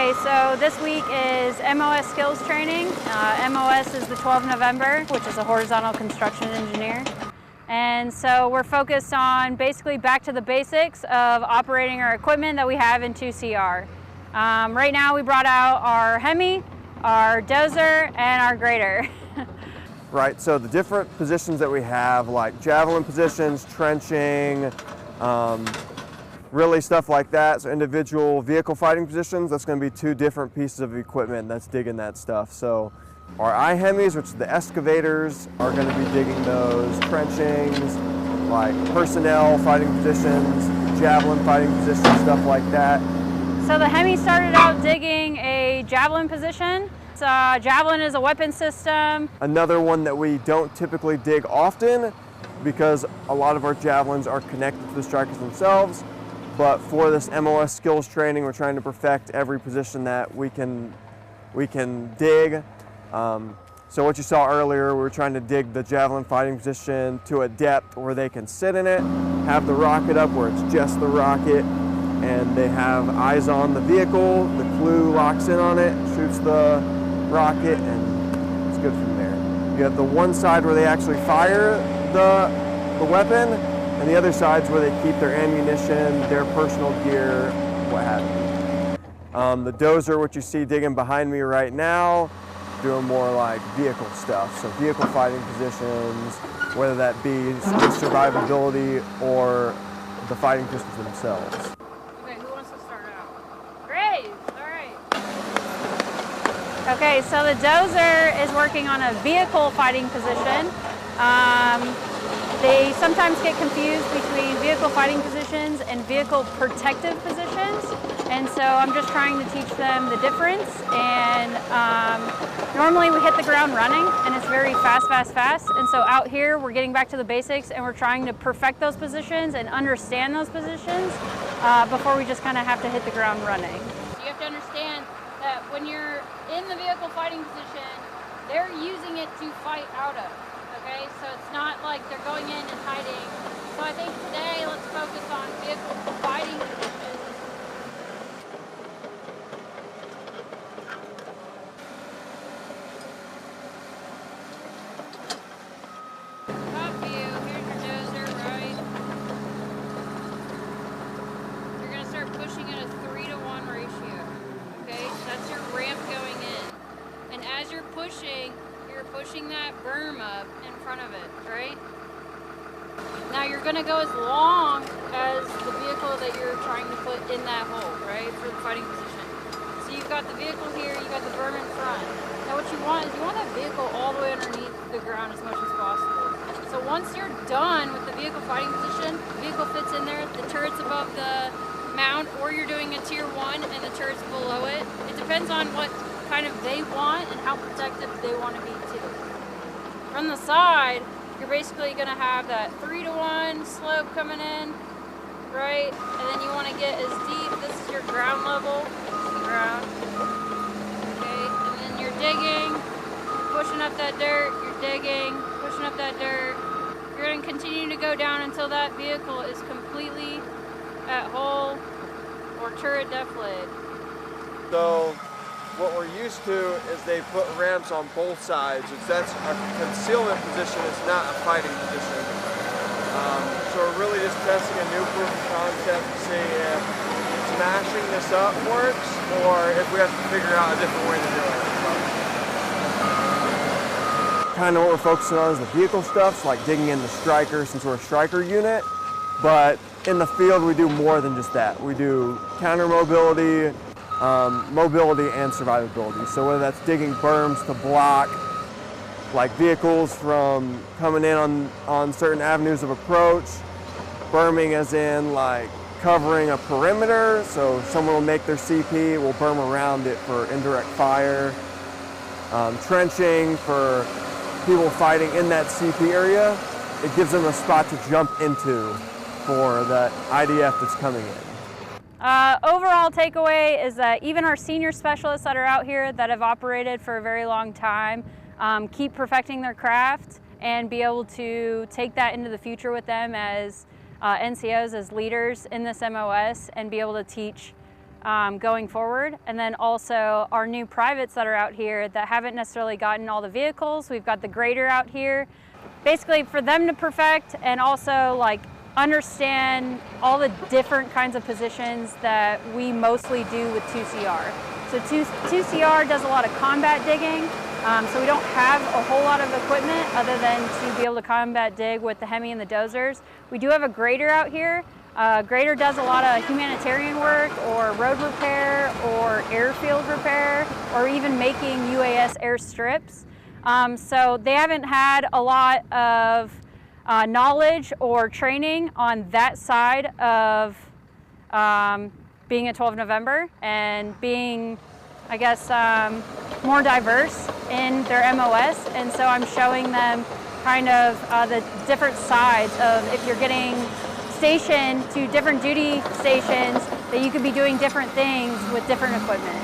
Okay, so this week is MOS Skills Training. MOS is the 12th of November, which is a horizontal construction engineer. And so we're focused on basically back to the basics of operating our equipment that we have in 2CR. Right now we brought out our Hemi, our dozer, and our grader. Right, so the different positions that we have, like javelin positions, trenching, really stuff like that. So individual vehicle fighting positions, that's going to be two different pieces of equipment that's digging that stuff. So our I-Hemis, which are the excavators, are going to be digging those trenchings, like personnel fighting positions, javelin fighting positions, stuff like that. So the Hemi started out digging a javelin position. Javelin is a weapon system. Another one that we don't typically dig often because a lot of our javelins are connected to the strikers themselves. But for this MOS skills training, we're trying to perfect every position that we can dig. So what you saw earlier, we were trying to dig the javelin fighting position to a depth where they can sit in it, have the rocket up where it's just the rocket, and they have eyes on the vehicle, the clue locks in on it, shoots the rocket, and it's good from there. You have the one side where they actually fire the weapon, and the other side's where they keep their ammunition, their personal gear, what have you. The dozer, which you see digging behind me right now, doing more like vehicle stuff. So vehicle fighting positions, whether that be just survivability or the fighting positions themselves. Okay, who wants to start out? Great, all right. Okay, so the dozer is working on a vehicle fighting position. They sometimes get confused between vehicle fighting positions and vehicle protective positions. And so I'm just trying to teach them the difference. And normally we hit the ground running and it's very fast, fast, fast. And so out here we're getting back to the basics and we're trying to perfect those positions and understand those positions before we just kind of have to hit the ground running. You have to understand that when you're in the vehicle fighting position, they're using it to fight out of. Okay, so it's not like they're going in and hiding. So I think today let's focus on vehicle fighting positions. Top view, here's your dozer, right? You're going to start pushing at a 3-to-1 ratio. Okay, that's your ramp going in. And as you're pushing that berm up in front of it, right? Now you're going to go as long as the vehicle that you're trying to put in that hole, right, for the fighting position. So you've got the vehicle here, you've got the berm in front. Now what you want is you want that vehicle all the way underneath the ground as much as possible. So once you're done with the vehicle fighting position, the vehicle fits in there, the turret's above the mount, or you're doing a tier 1 and the turret's below it. It depends on what kind of they want and how protective they want to be too. From the side, you're basically going to have that 3-to-1 slope coming in, right? And then you want to get as deep. This is your ground level, ground. Okay, and then you're digging, you're pushing up that dirt, you're digging, pushing up that dirt. You're going to continue to go down until that vehicle is completely at hull or turret deflated. So what we're used to is they put ramps on both sides. That's a concealment position, it's not a fighting position. So we're really just testing a new proof of concept to see if smashing this up works or if we have to figure out a different way to do it. Kind of what we're focusing on is the vehicle stuff, so like digging in the striker since we're a striker unit. But in the field we do more than just that. We do counter mobility, mobility and survivability. So whether that's digging berms to block like vehicles from coming in on certain avenues of approach, berming as in like covering a perimeter, so someone will make their CP, we'll berm around it for indirect fire, trenching for people fighting in that CP area, it gives them a spot to jump into for that IDF that's coming in. Overall takeaway is that even our senior specialists that are out here that have operated for a very long time keep perfecting their craft and be able to take that into the future with them as NCOs, as leaders in this MOS, and be able to teach going forward. And then also our new privates that are out here that haven't necessarily gotten all the vehicles. We've got the grader out here, basically for them to perfect and also like understand all the different kinds of positions that we mostly do with 2CR. So 2CR does a lot of combat digging, so we don't have a whole lot of equipment other than to be able to combat dig with the Hemi and the dozers. We do have a grader out here. Grader does a lot of humanitarian work or road repair or airfield repair or even making UAS airstrips. So they haven't had a lot of knowledge or training on that side of being at 12 November and being, I guess, more diverse in their MOS. And so I'm showing them kind of the different sides of if you're getting stationed to different duty stations, that you could be doing different things with different equipment.